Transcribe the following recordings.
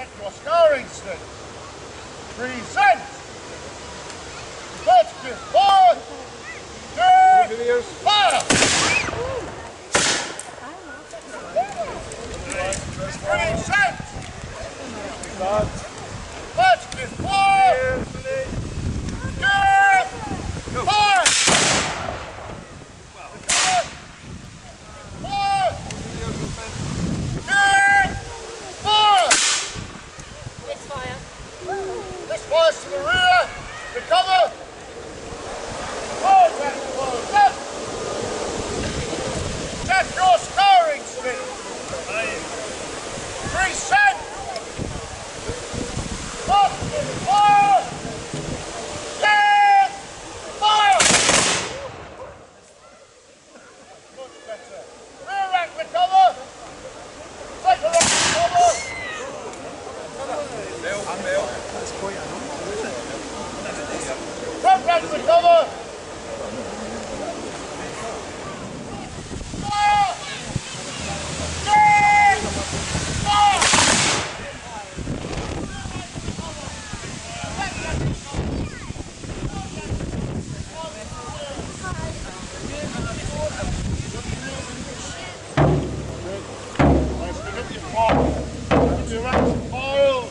Set your scoring stick. Present. Let's get forward. Good. Fire. Present. Let's get forward. Good. Fire. This fires to the rear, recover. Forward back, forward left. Set your scoring stick. Reset. Up, fire. Dead. Fire. Much better. Rear rack recover. Second rack recover. That's quite unusual, isn't it? Front rank recover! Fire! Dead! Fire! Nice to get your fire. Get your racks and files.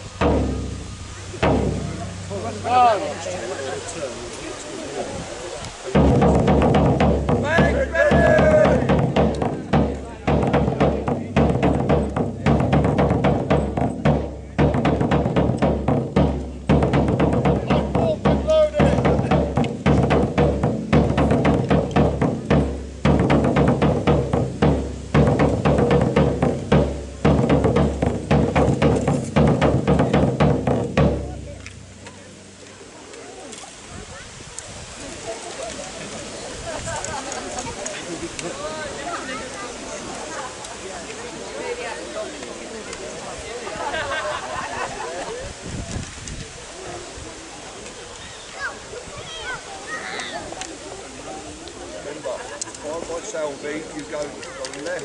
Selby, you go left.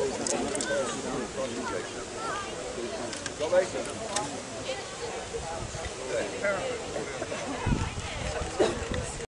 Got me?